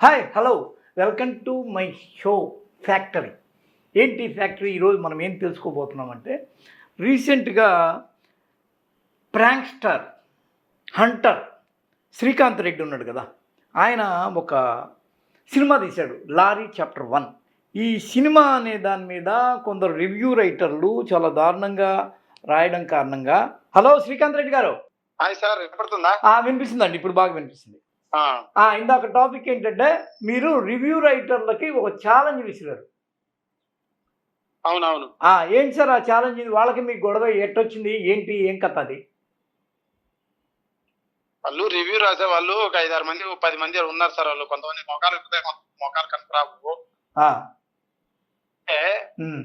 Hi hello welcome to my show factory. ఏంటి factory? ఈరోజు మనం ఏం తెలుసుకోబోతున్నామంటే రీసెంట్గా ప్రాంక్స్టర్ హంటర్ శ్రీకాంత్ రెడ్డి ఉన్నాడు కదా, ఆయన ఒక సినిమా తీశాడు, లారీ చాప్టర్ 1. ఈ సినిమా అనే దాని మీద కొందరు రివ్యూ రైటర్లు చాలా దారుణంగా రాయడం కారణంగా. హలో శ్రీకాంత్ రెడ్డి గారు. హాయ్ సార్, వినపడుతుందా? వినిపిస్తుందండి, ఇప్పుడు బాగా వినిపిస్తుంది. ఇందాక టాపిక్ ఏంటంటే మీరు రివ్యూ రైటర్లకి ఒక ఛాలెంజ్ విసిరారు. అవునవును. ఏంటి సార్ ఆ ఛాలెంజ్? వాళ్ళకి మీకు గొడవ ఎట్టొచ్చింది, ఏంటి, ఏం కథ అది? వాళ్ళు రివ్యూ రాసే వాళ్ళు ఒక 5-6 మంది 10 మంది ఉన్నారు సార్. వాళ్ళు కొంతమంది మొఖాలు కనపరావు.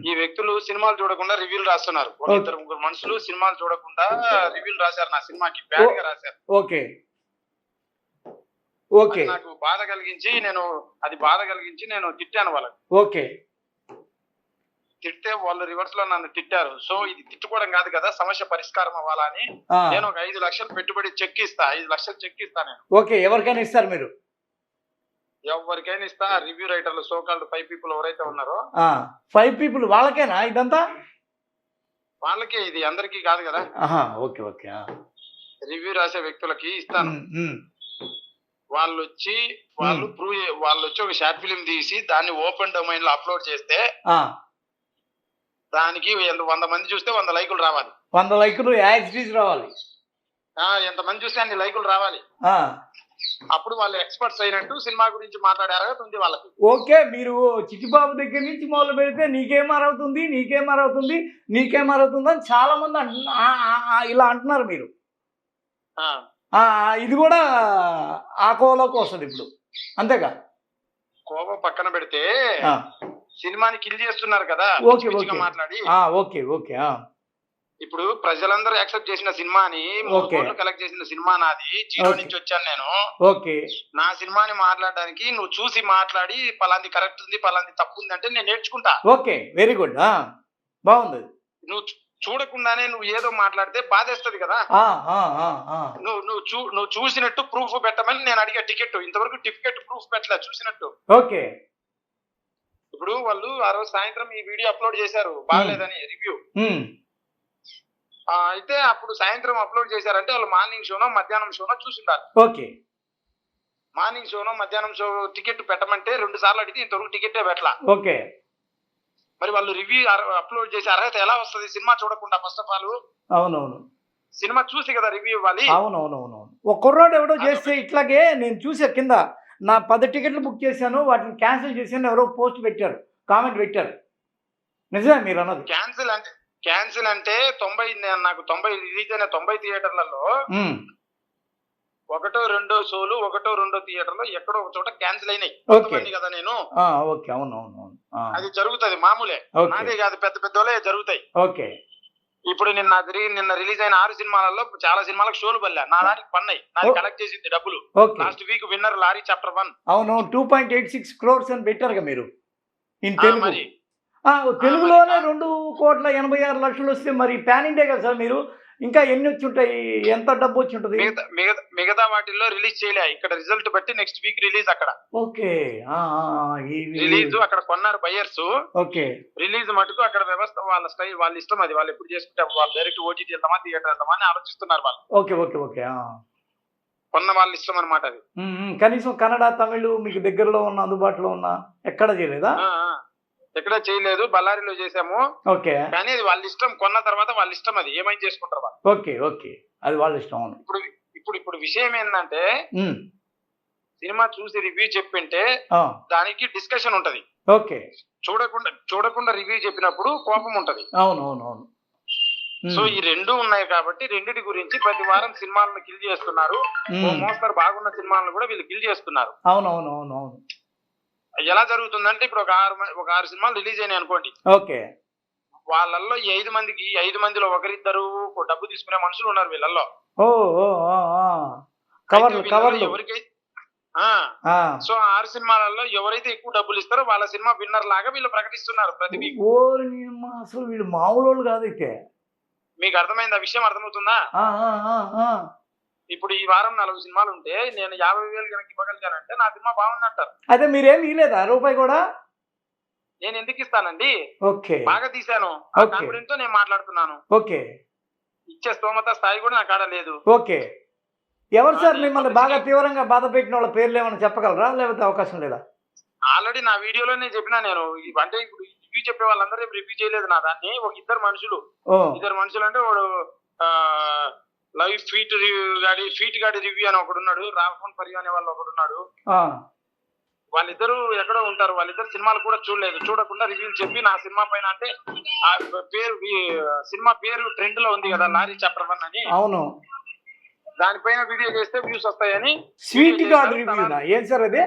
ఈ వ్యక్తులు సినిమాలు చూడకుండా రివ్యూలు రాస్తున్నారు. ఒక 2-3 మనుషులు సినిమాలు చూడకుండా రివ్యూలు రాశారు నా సినిమాకి, బ్యాడ్ గా రాశారు. ఓకే. నాకు బాధ కలిగించి నేను తిట్టాను వాళ్ళకి. ఓకే. తిడితే వాళ్ళు రివర్స్ లో నన్ను తిట్టారు. సో ఇది తిట్టుకోవడం కాదు కదా, సమస్య పరిష్కారం అవ్వాలని నేను ఒక 5 లక్షలు పెట్టుబడి చెక్ ఇస్తా, 5 లక్షలు చెక్ ఇస్తా నేను. ఓకే. ఎవరికైనా ఇస్తారు మీరు? ఎవరికైనా ఇస్తా. రివ్యూ రైటర్లు సోకాల్డ్ 5 పీపుల్ ఎవరైతే ఉన్నారో 5 పీపుల్ వాళ్ళకేనా ఇదంతా? వాళ్ళకే, ఇది అందరికీ కాదు కదా. Okay okay. రివ్యూ రాసే వ్యక్తులకి ఇస్తాను. వాళ్ళు వచ్చి ఒక షార్ట్ ఫిలిం తీసి దాన్ని ఓపెన్ డొమైన్ లో అప్లోడ్ చేస్తే దానికి 100 మంది చూస్తే 100 లైకులు రావాలి. 100 లైకులు యాక్సిస్ రావాలి. ఎంత మంది చూస్తే అన్ని లైకులు రావాలి. అప్పుడు వాళ్ళు ఎక్స్పర్ట్స్ అయినట్టు సినిమా గురించి మాట్లాడారు ఉంది వాళ్ళకి. ఓకే. మీరు చిట్టిబాబు దగ్గర నుంచి మొదలు పెడితే నీకేమరవుతుంది అని చాలా మంది ఇలా అంటున్నారు మీరు. ఇది కూడా ఆ కోవలోకి వస్తుంది ఇప్పుడు, అంతేగా? కోపం పక్కన పెడితే సినిమాని కిల్ చేస్తున్నారు కదా మాట్లాడి. Okay okay. ఇప్పుడు ప్రజలందరూ యాక్సెప్ట్ చేసిన సినిమాని, కలెక్ట్ చేసిన సినిమా నాది, జీరో నుంచి వచ్చాను నేను. ఓకే. నా సినిమాని మాట్లాడడానికి నువ్వు చూసి మాట్లాడి పలాంది కరెక్ట్ ఉంది పలాంది తప్పు ఉంది అంటే నేను నేర్చుకుంటా. ఓకే, వెరీ గుడ్, బాగుంది. నువ్వు చూడకుండానే నువ్వు ఏదో మాట్లాడితే బాధేస్తుంది కదా. నువ్వు చూసినట్టు ప్రూఫ్ పెట్టమని నేను అడిగా. టికెట్ ఇంతవరకు టికెట్ ప్రూఫ్ పెట్టలే చూసినట్టు. ఓకే. ఇప్పుడు వాళ్ళు ఆ రోజు సాయంత్రం ఈ వీడియో అప్లోడ్ చేశారు, బాగలేదని రివ్యూ. అయితే అప్పుడు సాయంత్రం అప్లోడ్ చేశారంటే వాళ్ళు మార్నింగ్ షోనో మధ్యాహ్నం షోనో చూసిండాలి. ఓకే. మార్నింగ్ షోనో మధ్యాహ్నం షో టికెట్ పెట్టమంటే 2 సార్లు అడిగితే ఇంతవరకు టికెటే పెట్టలా. ఓకే. మరి వాళ్ళు రివ్యూ అప్లోడ్ చేసే అర్హత ఎలా వస్తుంది సినిమా చూడకుండా? ఫస్ట్ ఆఫ్ ఆల్ అవునవును, సినిమా చూసి కదా రివ్యూ ఇవ్వాలి. అవునవునవును. ఒక కుర్రాడు ఎవడో చేస్తే ఇట్లాగే నేను చూసా, కింద నా 10 టికెట్లు బుక్ చేశాను, వాటిని క్యాన్సిల్ చేశాను, ఎవరో పోస్ట్ పెట్టారు, కామెంట్ పెట్టారు. నిజమే మీరు అన్నది. క్యాన్సిల్ అంటే 90 రిలీజ్ అయిన 90 థియేటర్లలో 1-2 షోలు 1-2 థియేటర్లో ఎక్కడో ఒక చోట క్యాన్సిల్ అయినాయి కదా. నేను ఓకే. అవునవును, అది జరుగుతుంది, మామూలే. నాదే కాదు, పెద్ద పెద్దోళ్ళే జరుగుతాయి. ఓకే. ఇప్పుడు నిన్న రిలీజ్ అయిన 6 సినిమాలలో చాలా సినిమాలకు షోలు పడలే, నా దానికి పన్నాయి. నాది కలెక్ట్ చేసింది డబ్బులు. Last week winner lorry chapter 1. అవును, 2.86 crores అని పెట్టారు మీరు ఇన్ తెలుగు. తెలుగులోనే 2,86,00,000 వస్తే మరి పాన్ ఇండియా కదా సార్ మీరు, ఇంకా ఎన్ని వచ్చి ఉంటాయి, ఎంత డబ్బు వచ్చి ఉంటుంది? మిగతా వాటిల్లో రిలీజ్ చేయలే, ఇక్కడ రిజల్ట్ బట్టి నెక్స్ట్ వీక్ రిలీజ్ అక్కడ. ఓకే. రిలీజ్ అక్కడ కొన్నారు బయర్స్. ఓకే. రిలీజ్ మటుకు అక్కడ వ్యవస్థ వాళ్ళ స్టైల్, వాళ్ళ ఇష్టం. అది వాళ్ళు ఎప్పుడు చేసుకుంటే వాళ్ళు డైరెక్ట్ ఓటీటీ వెళ్తామా థియేటర్ వెళ్తామా అని ఆలోచిస్తున్నారు వాళ్ళు. Okay okay okay. కొన్న వాళ్ళ ఇష్టం అనమాట అది. కనీసం కన్నడ, తమిళ్ మీకు దగ్గరలో ఉన్న, అందుబాటులో ఉన్న ఎక్కడ చేయలేదా? ఎక్కడ చేయలేదు, బళ్ళారిలో చేసాము. ఓకే. కానీ అది వాళ్ళ ఇష్టం, కొన్న తర్వాత వాళ్ళ ఇష్టం, అది ఏమైనా చేసుకుంటారు వాళ్ళు. ఓకే ఓకే, అది వాళ్ళ ఇష్టం. ఇప్పుడు విషయం ఏంటంటే సినిమా చూసి రివ్యూ చెప్పింటే దానికి డిస్కషన్ ఉంటది. ఓకే. చూడకుండా రివ్యూ చెప్పినప్పుడు కోపం ఉంటది. అవునవునవును. సో ఈ 2 ఉన్నాయి కాబట్టి రెండిటి గురించి ప్రతి వారం సినిమాలను కిల్ చేస్తున్నారు. మోస్తరు బాగున్న సినిమాలను కూడా వీళ్ళు కిల్ చేస్తున్నారు. అవునవునవునవును. ఎలా జరుగుతుందంటే ఇప్పుడు ఒక 6 సినిమాలు రిలీజ్ అయినాయి అనుకోండి. ఓకే. వాళ్ళల్లో ఈ 5 మందిలో ఒకరిద్దరు డబ్బు తీసుకునే మనుషులు ఉన్నారు వీళ్ళల్లో. సో 6 సినిమాలలో ఎవరైతే ఎక్కువ డబ్బులు ఇస్తారో వాళ్ళ సినిమా విన్నర్ లాగా వీళ్ళు ప్రకటిస్తున్నారు ప్రతి వీక్. అసలు వీళ్ళు మామూలు కాదు అయితే. మీకు అర్థమైంది? ఆ విషయం అర్థమవుతుందా? ఇప్పుడు ఈ వారం 4 సినిమాలు ఉంటే నేను 50,000 కనుక ఇవ్వగలిగానంటే నా సినిమా బాగుందంటారు. అదే మీరేం ఇవ్వలేదా రూపాయి కూడా? నేను ఎందుకు ఇస్తానండి? ఓకే. బాగా తీశాను. ఆ ఓకే. కాన్ఫిడెన్స్ తో నేను మాట్లాడుతున్నాను. ఓకే. ఇచ్చే స్తోమత స్థాయి కూడా నా కాడ లేదు. ఓకే. ఎవరు సార్ మిమ్మల్ని బాగా తీవ్రంగా బాధ పెట్టిన వాళ్ళ పేర్లు ఏమైనా చెప్పగలరా? లేకపోతే అవకాశం లేదా? ఆల్రెడీ నా వీడియోలోనే చెప్పినా నేను. అంటే ఇప్పుడు రివ్యూ చెప్పే వాళ్ళందరూ రివ్యూ చేయలేదు నా దాన్ని. ఒక ఇద్దరు మనుషులు. ఓ ఇద్దరు మనుషులు అంటే వాడు లైవ్ ఫీట్ గాడి రివ్యూ అని ఒకడున్నాడు. రాఘవన్ పరి అనే వాళ్ళు ఒకడున్నాడు. ఆ. వాళ్ళిద్దరూ ఎక్కడో ఉంటారు. వాళ్ళిద్దరు సినిమాలు కూడా చూడలేదు. చూడకుండా రివ్యూలు చెప్పి నా సినిమా పైన అంటే ఆ పేరు సినిమా పేరు ట్రెండ్ లో ఉంది కదా, లారీ చాప్టర్ 1 అని. అవును. దానిపైన వీడియో చేస్తే వ్యూస్ వస్తాయని స్వీట్ గార్డ్ రివ్యూనా? ఏం సార్ అదే?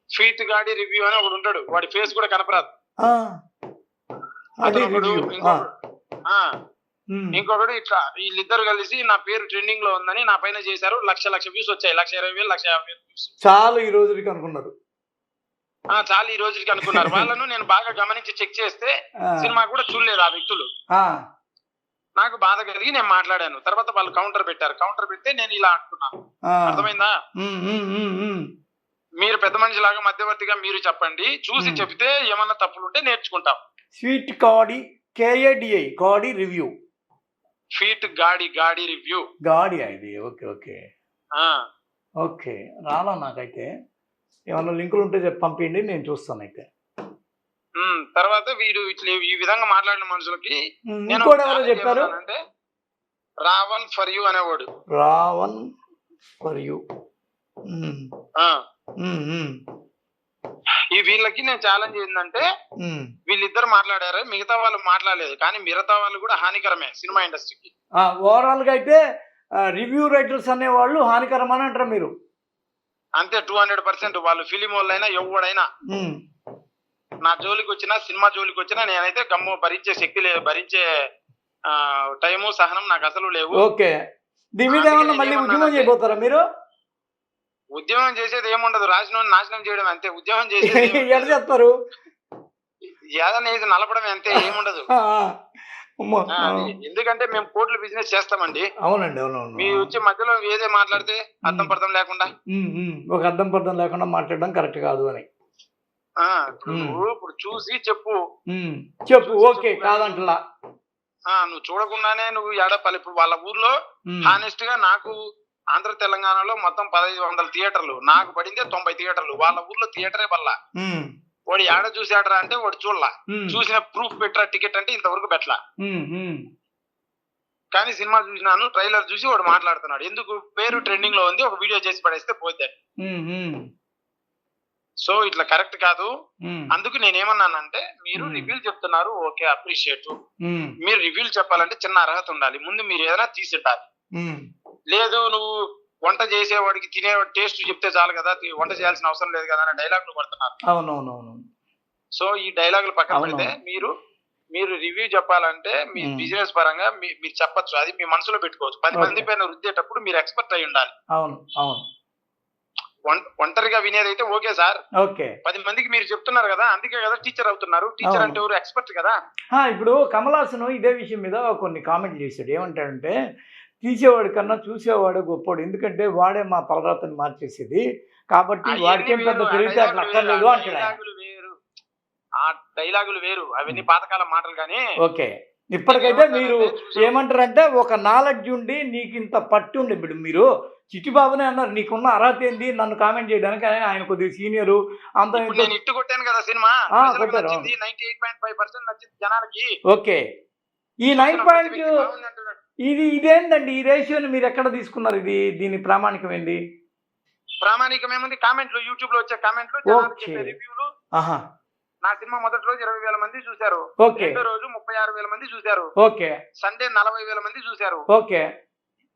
ఫీట్ గాడి రివ్యూ అని ఒకడు ఉంటాడు. వాడి ఫేస్ కూడా కనపరాదు. ఆ. అది అతను ఒకడు. రివ్యూ. ఇంకొకడు ఇట్లా వీళ్ళిద్దరు కలిసి నా పేరు ట్రెండింగ్ లో ఉందని నా పైన చేశారు. లక్ష వ్యూస్ వచ్చాయి. 1,20,000 1,50,000 వ్యూస్. చాలు ఈ రోజుకి అనుకున్నారు. చాలా ఈ రోజుకి అనుకున్నారు. వాళ్ళను నేను బాగా గమనించి చెక్ చేస్తే సినిమా కూడా చూడలేదు ఆ వ్యక్తులు. నాకు బాధ కలిగి నేను మాట్లాడాను. తర్వాత వాళ్ళు కౌంటర్ పెట్టారు. కౌంటర్ పెడితే నేను ఇలా అంటున్నాను. అర్థమైందా? మీరు పెద్ద మనిషిలాగా మధ్యవర్తిగా మీరు చెప్పండి. చూసి చెప్తే ఏమన్నా తప్పులు ఉంటే నేర్చుకుంటాం. స్వీట్ గాడి KADI గాడి రివ్యూ. ఫీట్ గాడి రివ్యూ. గాడి ఇది. Okay okay okay. రాలా నాకైతే. ఏమన్నా లింకులు ఉంటే చెప్పి పంపించండి, నేను చూస్తాను అయితే. తర్వాత వీడు ఇట్లా ఈ విధంగా మాట్లాడిన మనుషులకి ఇంకోటి ఎవరో చెప్పారు అంటే రావణ్ ఫర్ యూ అనేవాడు. Ravan for you. ఈ వీళ్ళకి నేను ఛాలెంజ్ ఏంటంటే వీళ్ళిద్దరు మాట్లాడారు, మిగతా వాళ్ళు మాట్లాడలేదు. కానీ మిగతా వాళ్ళు కూడా హానికరమే సినిమా ఇండస్ట్రీకి. ఓవరాల్ గా అయితే రివ్యూ రైటర్స్ అనేవాళ్ళు హానికరం అని అంటారు మీరు? అంతే. 200% వాళ్ళు ఫిలిం వాళ్ళైనా ఎవడైనా నా జోలికి వచ్చినా సినిమా జోలికి వచ్చినా నేనైతే గమ్ము భరించే శక్తి లేదు. భరించే టైము సహనం నాకు అసలు లేవు. ఓకే. దీని మీద ఏమన్నా మళ్ళీ ఉద్యమం చేయబోతారా మీరు? ఉద్యమం చేసేది ఏముండదు. రాసిన నాశనం చేయడం అంతే. ఉద్యమం చేసేది ఎడ చెప్తారు? ఏదైనా వేసి నలపడమే అంతే, ఏముండదు. ఎందుకంటే మేము కోట్ల బిజినెస్ చేస్తామండి. అవునండి. అవునవును. మీరు వచ్చి మధ్యలో ఏదే మాట్లాడితే అర్థం పర్థం లేకుండా ఒక అర్థం పర్థం లేకుండా మాట్లాడడం కరెక్ట్ కాదు అని. ఇప్పుడు చూసి చెప్పు. ఓకే కాదంటలా. నువ్వు చూడకుండానే నువ్వు ఏడపాలి. ఇప్పుడు వాళ్ళ ఊర్లో హానెస్ట్ గా నాకు ఆంధ్ర తెలంగాణలో మొత్తం 1,500 థియేటర్లు, నాకు పడిందే 90 థియేటర్లు. వాళ్ళ ఊర్లో థియేటరే పల్లా. వాడు ఏడ చూసాడరా అంటే వాడు చూడలా. చూసిన ప్రూఫ్ పెట్టరా టికెట్ అంటే ఇంతవరకు పెట్టలా. కానీ సినిమా చూసినాను, ట్రైలర్ చూసి వాడు మాట్లాడుతున్నాడు. ఎందుకు? పేరు ట్రెండింగ్ లో ఉంది, ఒక వీడియో చేసి పడేస్తే పోతే. సో ఇట్లా కరెక్ట్ కాదు. అందుకు నేనేమన్నానంటే మీరు రివ్యూలు చెప్తున్నారు, ఓకే అప్రిషియేట్. మీరు రివ్యూలు చెప్పాలంటే చిన్న అర్హత ఉండాలి. ముందు మీరు ఏదైనా తీసి ఉండాలి. లేదు నువ్వు వంట చేసేవాడికి తినే టేస్ట్ చెప్తే చాలు కదా, వంట చేయాల్సిన అవసరం లేదు కదా అనే డైలాగులు పడుతున్నారు. అవునవునవును. సో ఈ డైలాగులు పక్కన పెడితే మీరు రివ్యూ చెప్పాలంటే మీ బిజినెస్ పరంగా మీరు చెప్పచ్చు. అది మీ మనసులో పెట్టుకోవచ్చు. 10 మంది పైన రుద్దేటప్పుడు మీరు ఎక్స్పర్ట్ అయి ఉండాలి. అవును అవును. ఒంటరిగా వినేదైతే ఓకే సార్. ఓకే. 10 మందికి మీరు చెప్తున్నారు కదా, అందుకే కదా టీచర్ అవుతున్నారు. టీచర్ అంటే ఎవరు? ఎక్స్పర్ట్ కదా. ఇప్పుడు కమల్ హాసన్ ఇదే విషయం మీద కొన్ని కామెంట్ చేశాడు. ఏమంటాడంటే తీసేవాడి కన్నా చూసేవాడే గొప్పవాడు, ఎందుకంటే వాడే మా తలరాతని మార్చేసేది, కాబట్టి వాడికేం పెద్ద తెలివితేటలు అక్కర్లేదు అంటాడు. ఆ డైలాగులు వేరు, అవన్నీ పాతకాల మాటలు. కానీ ఓకే. ఇప్పటికైతే మీరు ఏమంటారంటే ఒక నాలెడ్జ్ ఉండి నీకు ఇంత పట్టు ఉండి, ఇప్పుడు మీరు చిట్టిబాబునే అన్నారు నీకున్న అర్హత ఏంది నన్ను కామెంట్ చేయడానికి, ఆయన కొద్దిగా సీనియరు అంత. నేను ఇట్టు కొట్టాను కదా సినిమా, 98.5% నచ్చింది జనాలకి. ఓకే. ఈ 9 ఇదేందండి? ఈ రేషియోని మీరు ఎక్కడ తీసుకున్నారు? దీని ప్రామాణికం ఏంది? ప్రామాణికం ఏముంది? కామెంట్లు, యూట్యూబ్ లో వచ్చే కామెంట్లు, రివ్యూలు. నా సినిమా మొదటి రోజు 20,000 మంది చూశారు. రెండో రోజు 36,000 మంది చూశారు. ఓకే. సండే 40,000 మంది చూశారు. ఓకే.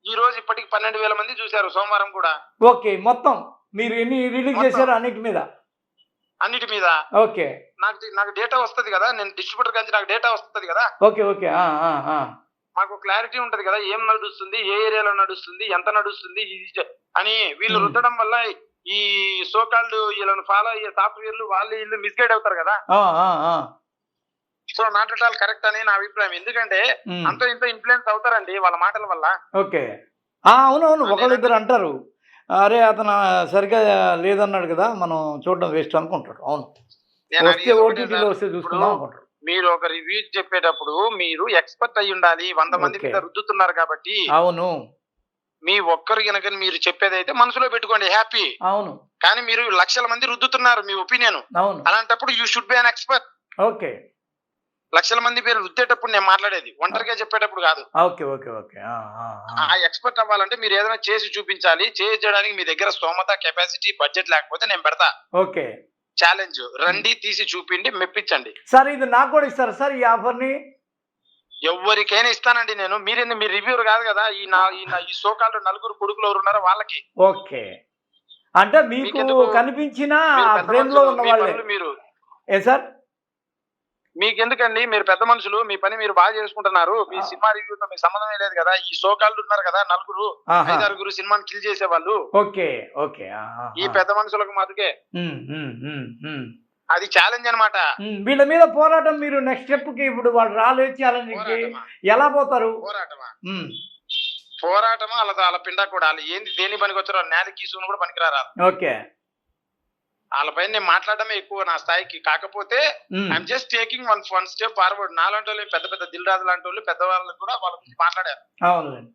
ఈ రోజు ఇప్పటికి 12,000 మంది చూశారు, సోమవారం కూడా. ఓకే. మొత్తం మీరు ఎన్ని రిలీజ్ చేశారు? అన్నిటి మీద. ఓకే. నాకు డేటా వస్తుంది కదా, నేను డిస్ట్రిబ్యూటర్ నుంచి నాకు డేటా వస్తుంది కదా. Okay okay. మాకు క్లారిటీ ఉంటది కదా, ఏం నడుస్తుంది, ఏ ఏరియాలో నడుస్తుంది, ఎంత నడుస్తుంది అని. వీళ్ళు రుద్దడం వల్ల ఈ సోకాల్డ్ వీళ్ళని ఫాలో అయ్యే సాఫ్ట్వేర్లు వాళ్ళు వీళ్ళు మిస్గైడ్ అవుతారు కదా. So not at all correct అని నా అభిప్రాయం. ఎందుకంటే అంత ఇంత ఇన్ఫ్లుయెన్స్ అవుతారండి వాళ్ళ మాటల వల్ల. ఓకే. అవునవును, ఒకళ్ళిద్దరు అంటారు, అరే అతను సరిగ్గా లేదన్నాడు కదా, మనం చూడడం వేస్ట్ అనుకుంటాడు. అవును, నేను వస్తే అడిగేది ఒకటే ఓటీటీలో సార్. వస్తే ఇప్పుడు చూసుకుందాం అనుకుంటారు. మీరు ఒక రివ్యూ చెప్పేటప్పుడు మీరు ఎక్స్‌పర్ట్ అయ్యి ఉండాలి. 100 మంది ఓకే. మీద రుద్దుతున్నారు కాబట్టి, అవును. మీ ఒక్కరు గనక మీరు చెప్పేదైతే మనసులో పెట్టుకోండి హ్యాపీ. అవును. కానీ మీరు లక్షల మంది రుద్దుతున్నారు మీ ఒపీనియన్. అవును. అలాంటప్పుడు you should be an expert. Okay. లక్షల మంది పేరు రుద్దేటప్పుడు నేను మాట్లాడేది. ఒంటరిగా చెప్పేటప్పుడు కాదు. ఓకే. ఓకే. ఓకే. ఆ! ఆ! ఆ! ఆ ఎక్స్‌పర్ట్ అవ్వాలంటే మీరు ఏదైనా చేసి చూపించాలి. చేయడానికి మీ దగ్గర స్తోమత, కెపాసిటీ, బడ్జెట్ లేకపోతే నేను పెడతా. ఓకే. ఛాలెంజ్. రండి తీసి చూపిండి, మెప్పించండి. సార్ ఇది నాకు కూడా ఇస్తారా సార్ ఈ ఆఫర్‌ని? ఎవ్వరికైనా ఇస్తానండి నేను. మీరు రివ్యూవర్ కాదు కదా! ఈ సో కాల్డ్ నలుగురు కొడుకులు ఎవరున్నారో వాళ్ళకి. ఓకే. అంటే మీకు మీకెందుకు? కనిపించిన మీరు ఆ పెద్ద ఫ్రేమ్‌లో మనుషులు. ఉన్న మీ వాళ్ళే. పనులు మీరు. ఏ సార్? మీకెందుకండి? మీరు పెద్ద మనుషులు. మీ పని మీరు బాగా చేసుకుంటున్నారు. మీ సినిమా రివ్యూతో మీకు సంబంధమే లేదు కదా! ఈ సో కాల్డ్ ఉన్నారు కదా! నలుగురు, ఆహా! 5, 6 సినిమాని కిల్ చేసేవాళ్ళు. ఓకే. ఓకే. ఈ పెద్ద మనుషులకు మటుకే. హ్మ్. హ్మ్. హ్మ్. హ్మ్. అది ఛాలెంజ్ అన్నమాట. వీళ్ళ మీద పోరాటం మీరు నెక్స్ట్ స్టెప్‌కి ఇప్పుడు వాళ్ళు రాలేదు ఛాలెంజ్‌కి పోరాటమా? ఎలా పోతారు? పోరాటమా? హ్మ్. పోరాటమా ఆళ్ళ పిండా కూడా. ఆళ్ళు ఏంది దేనికి పనికొచ్చారో నేలకి గీసుకొని కూడా పనికిరారు ఆళ్ళు. ఓకే. ఆళ్ళ పైన నేను మాట్లాడడమే ఎక్కువ నా స్థాయికి. కాకపోతే hmm. I'm just taking one step forward. నాలాంటోళ్ళు పెద్ద పెద్ద దిల్ రాజు లాంటోళ్ళు పెద్దవాళ్ళు కూడా వాళ్ళ గురించి మాట్లాడారు. అవునులెండి.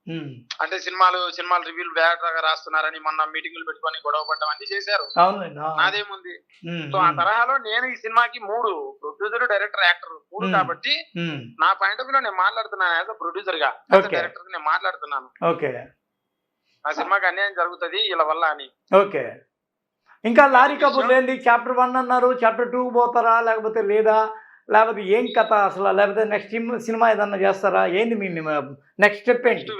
హ్మ్. అంటే సినిమాలు రివ్యూలు వేగంగా రాస్తున్నారని మొన్న మీటింగులు పెట్టుకొని గొడవ పడడం అన్ని చేశారు. అవునులెండి. నాదేముంది? హ్మ్. సో ఆ తరహాలో నేను ఈ సినిమాకి 3 ప్రొడ్యూసర్, డైరెక్టర్, యాక్టర్ 3 కాబట్టి హ్మ్. నా పాయింట్ ఆఫ్ వ్యూలో నేను మాట్లాడుతున్నాను యాస్ ఎ ప్రొడ్యూసర్ గా, యాస్ ఎ ఓకే. డైరెక్టర్ నేను మాట్లాడుతున్నాను. ఓకే. ఆ సినిమాకి అన్యాయం జరుగుతది వీళ్ళ వల్ల అని. ఓకే. ఇంకా లారీ అది కపూర్ విషయం. లేనిది చాప్టర్ 1 అన్నారు. చాప్టర్ 2 పోతారా? లేకపోతే లేదా? లేకపోతే ఏం కథ అసల? లేకపోతే నెక్స్ట్ సినిమా ఏదన్నా చేస్తారా? ఏంది మీ నెక్స్ట్ స్టెప్ ఏంటి?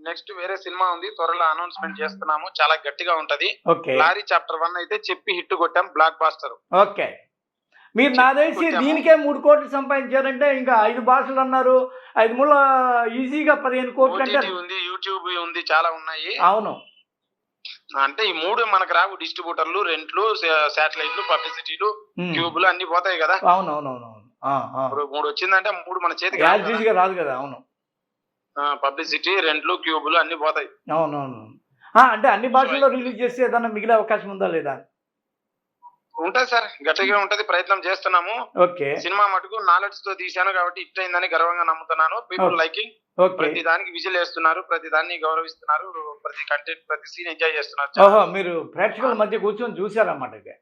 నెక్స్ట్ వేరే సినిమా ఉంది. త్వరలో అనౌన్స్‌మెంట్ చేస్తున్నాము. చాలా గట్టిగా ఉంటది. ఓకే. లారీ చాప్టర్ 1 అయితే చెప్పి హిట్ కొట్టాం. Blockbuster. ఓకే. మీరు నాకు తెలిసి కొట్టాము. దీనికే 3,00,00,000 సంపాదించారంటే ఇంకా 5 భాషలు అన్నారు. 5 ముళ్ళ ఈజీగా 15 కోట్లు అంటే ఓటీటీ ఉంది, యూట్యూబ్ ఉంది, చాలా ఉన్నాయి. అవును. అంటే ఈ 3 మనకు రావు. డిస్ట్రిబ్యూటర్లు, రెంట్లు, శాటిలైట్‌లు, పబ్లిసిటీలు, హ్మ్. ట్యూబ్‌లు అన్ని పోతాయి కదా! అవునవునవునవును. ఆ! ఆ! ఇప్పుడు 3 వచ్చిందంటే 3 మన చేతికి రావు యాజ్ కదా! ఈజీగా రాదు కదా! అవును. పబ్లిసిటీ, రెంట్లు, క్యూబ్‌లు అన్ని పోతాయి. అవునవును. అంటే అన్ని సో భాషల్లో రిలీజ్ చేస్తే ఏదన్నా మిగిలే అవకాశం ఉందా లేదా? ఉంటది సార్. గట్టిగా ఉంటది. ప్రయత్నం చేస్తున్నాము. ఓకే. సినిమా మటుకు నాలెడ్జ్‌తో తీశాను కాబట్టి హిట్ అయిందని గర్వంగా నమ్ముతున్నాను. People liking. ఓకే. ప్రతి దానికి విజిలేస్తున్నారు. ప్రతి దాన్ని గౌరవిస్తున్నారు. ప్రతి కంటెంట్, ప్రతి సీన్ ఎంజాయ్ చేస్తున్నారు ఓహో! జనాలు. మీరు ప్రేక్షకుల మధ్య కూర్చొని చూసారన్నమాట ఇది.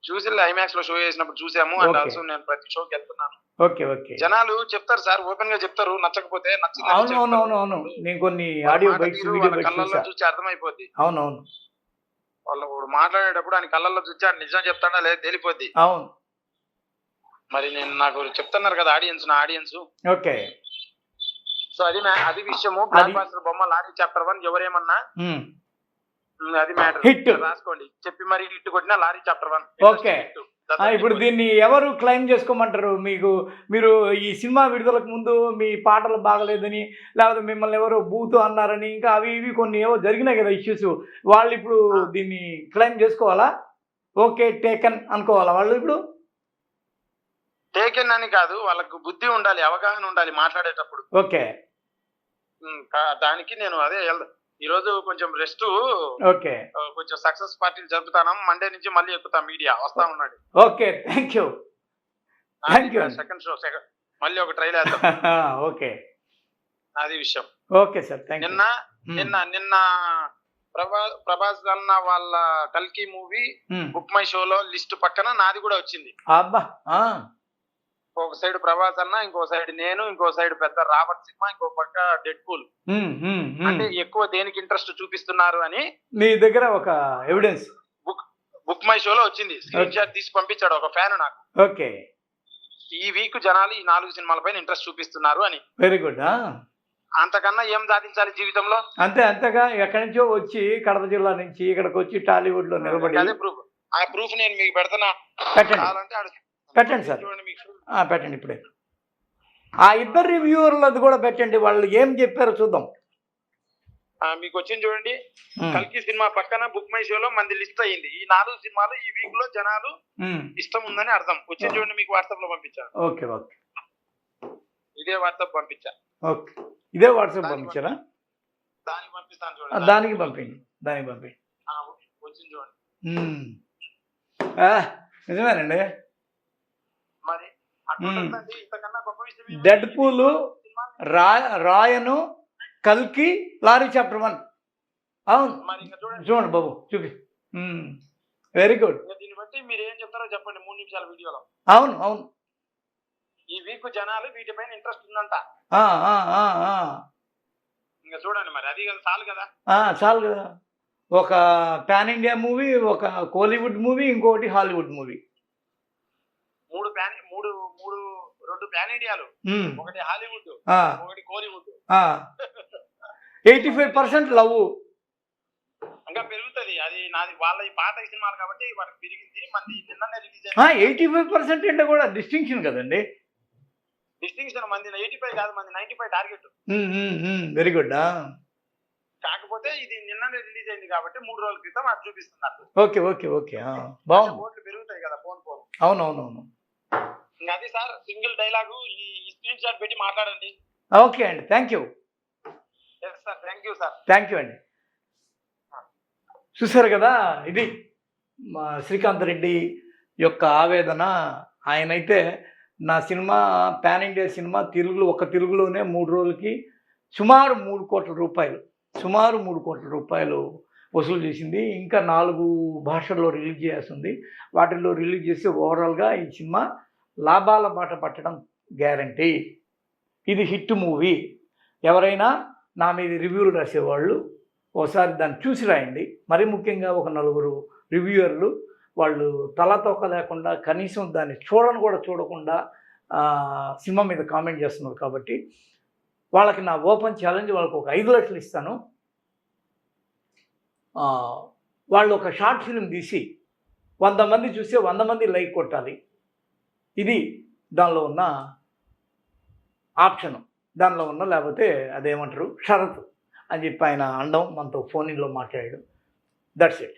చూసి ఐమాక్స్‌లో షో చేసినప్పుడు చూసాము. And okay. ఆల్సో నేను ప్రతి షోకెళ్తున్నాను. ఓకే. ఓకే. జనాలు చెప్తారు సార్. ఓపెన్‌గా చెప్తారు. నచ్చకపోతే నచ్చిందని చెప్తారు. అవునవునవునవును. నేను కొన్ని వాళ్ళ ఆడియో మాట బైట్స్, తీరు వీడియో వాళ్ళ బైట్స్ కళ్ళల్లో చూసా. చూసి అర్థమైపోద్ది. అవునవును. వాళ్ళు మాట్లాడేటప్పుడు ఆయన కళ్ళల్లో చూసి ఆడు నిజం చెప్తాడా లేదా తేలిపోద్ది. అవును. మరి నాకు చెప్తున్నారు కదా నా ఆడియన్స్. ఓకే. సో అది విషయము. అది బ్లాక్ బాస్టర్ బొమ్మ లారీ చాప్టర్ 1 ఎవరేమన్నా హ్మ్. అది మ్యాటర్. హిట్. రాసుకోండి. చెప్పి మరి హిట్ కొట్టిన లారీ చాప్టర్ 1. ఓకే. ఇప్పుడు దీన్ని ఎవరు క్లెయిమ్ చేసుకోమంటారు? మీరు ఈ సినిమా విడుదలకు ముందు మీ పాటలు బాగలేదని, లేకపోతే మిమ్మల్ని ఎవరో బూతు అన్నారని, ఇంకా అవి ఇవి కొన్ని ఏవో జరిగినాయి కదా ఇష్యూస్. వాళ్ళిప్పుడు దీన్ని క్లెయిమ్ చేసుకోవాలా? ఓకే. టేకెన్ అనుకోవాలా వాళ్ళు ఇప్పుడు? టేకెన్ అని కాదు. వాళ్ళకు బుద్ధి ఉండాలి. అవగాహన ఉండాలి మాట్లాడేటప్పుడు. ఓకే. దానికి నేను అదే ఈరోజు కొంచెం రెస్ట్. ఓకే. కొంచెం సక్సెస్ పార్టీలు జరుపుతాను. మండే నుంచి మళ్ళీ ఎక్కుతా మీడియా. వస్తా ఉన్నాడు. Okay. Thank you. Thank you. Second show మళ్ళీ ఒక ట్రైల్ వేద్దాం. ఓకే. అది విషయం. Okay sir. థాంక్యూ. నిన్న ప్రభాస్ అన్న వాళ్ళ కల్కి మూవీ బుక్ మై షోలో లిస్ట్ పక్కన నాది కూడా వచ్చింది. అబ్బా! ఒక సైడ్ ప్రభాస్ అన్న, ఇంకో సైడ్ నేను, ఇంకో సైడ్ పెద్ద రాబర్ట్ సినిమా, ఇంకో పక్క డెడ్ పూల్. అంటే ఎక్కువ దేనికి ఇంట్రెస్ట్ చూపిస్తున్నారు అని మీ దగ్గర ఒక ఎవిడెన్స్ బుక్ మై షోలో వచ్చింది. స్క్రీన్ షాట్ తీసి పంపించాడు ఒక ఫ్యాన్ నాకు. ఓకే. ఈ వీక్ జనాలు ఈ 4 సినిమాల పైన ఇంట్రెస్ట్ చూపిస్తున్నారు అని. Very good. అంతకన్నా ఏం సాధించాలి జీవితంలో? అంతేగా ఎక్కడి నుంచో వచ్చి కడప జిల్లా నుంచి ఇక్కడికి వచ్చి టాలీవుడ్ లో నిలబడి అదే ప్రూఫ్. ఆ ప్రూఫ్ నేను మీకు పెడతానా? పెట్టండి సార్. పెట్టండి ఇప్పుడే. ఆ ఇద్దరు రివ్యూవర్లది కూడా పెట్టండి. వాళ్ళు ఏం చెప్పారో చూద్దాం. మీకు వచ్చింది చూడండి. కల్కి సినిమా పక్కన బుక్ మై షోలో మంది లిస్ట్ అయ్యింది. ఈ 4 సినిమాలు ఈ వీక్ లో జనాలు ఇష్టం ఉందని అర్థం. వచ్చింది చూడండి. మీకు వాట్సాప్ లో పంపించాను. ఓకే. ఓకే. ఇదే వాట్సాప్ పంపించా. ఓకే. ఇదే వాట్సాప్ పంపించారా? దానికి పంపిస్తాను చూడండి. దానికి పంపించండి, దానికి పంపించండి. వచ్చింది చూడండి. నిజమేనండి. మరి అట్లుంటుందండి. ఇంతకన్నా గొప్ప విషయం డెడ్ పూలు, రాయను, కల్కి, లారీ చాప్టర్ 1. అవును, మరి ఇంకా చూడండి చూడండి బాబు, చూపి. Very good. దీన్ని బట్టి మీరు ఏం చెప్తారో చెప్పండి 3 నిమిషాల వీడియోలో. అవును, అవును. ఈ వీక్ జనాలు వీటిపైన ఇంట్రెస్ట్ ఉందంట. ఇంకా చూడండి మరి అది కదా చాలు కదా. చాలు కదా. ఒక పాన్ ఇండియా మూవీ, ఒక కోలీవుడ్ మూవీ, ఇంకొకటి హాలీవుడ్ మూవీ. 2 ప్యాన్ ఇండియాలు, ఒకటి హాలీవుడ్, ఒకటి కోలీవుడ్. 85% లవ్. ఇంకా పెరుగుతుంది. అది నాది వాళ్ళ పాత సినిమాలు కాబట్టి వాళ్ళకి పెరిగింది. మంది నిన్ననే రిలీజ్ అయింది. 85% అంటే కూడా డిస్టింక్షన్ కదండి. డిస్టింక్షన్ మంది 85 కాదు, మంది 95 టార్గెట్. Very good. కాకపోతే ఇది నిన్ననే రిలీజ్ అయింది కాబట్టి 3 రోజుల క్రితం అది చూపిస్తున్నారు. Okay, okay, okay. బాగుంది. ఓట్లు పెరుగుతాయి కదా ఫోన్. అవునవునవును. అది సార్ సింగిల్ డైలాగు ఈ స్క్రీన్ షాట్ పెట్టి మాట్లాడండి. ఓకే అండి, thank you. Sir thank you sir. Thank you అండి. చూసారు కదా, ఇది మా శ్రీకాంత్ రెడ్డి యొక్క ఆవేదన. ఆయనైతే నా సినిమా పాన్ ఇండియా సినిమా తెలుగులోనే 3 రోజులకి సుమారు 3 కోట్ల రూపాయలు వసూలు చేసింది. ఇంకా 4 భాషల్లో రిలీజ్ చేస్తుంది. వాటిల్లో రిలీజ్ చేసి ఓవరాల్గా ఈ సినిమా లాభాల బాట పట్టడం గ్యారంటీ. ఇది హిట్ మూవీ. ఎవరైనా నా మీద రివ్యూలు రాసేవాళ్ళు ఒకసారి దాన్ని చూసి రాయండి. మరీ ముఖ్యంగా ఒక 4 రివ్యూయర్లు వాళ్ళు తలతోక లేకుండా కనీసం దాన్ని చూడకుండా సినిమా మీద కామెంట్ చేస్తున్నారు. కాబట్టి వాళ్ళకి నా ఓపెన్ ఛాలెంజ్, వాళ్ళకి ఒక 5 లక్షలు ఇస్తాను. వాళ్ళు ఒక షార్ట్ ఫిల్మ్ తీసి 100 మంది చూస్తే 100 మంది లైక్ కొట్టాలి. ఇది దానిలో ఉన్న ఆప్షను, దానిలో ఉన్న లేకపోతే అదేమంటారు షరతు అని చెప్పి ఆయన అనడం, మనతో ఫోన్లో మాట్లాడాడు. That's it.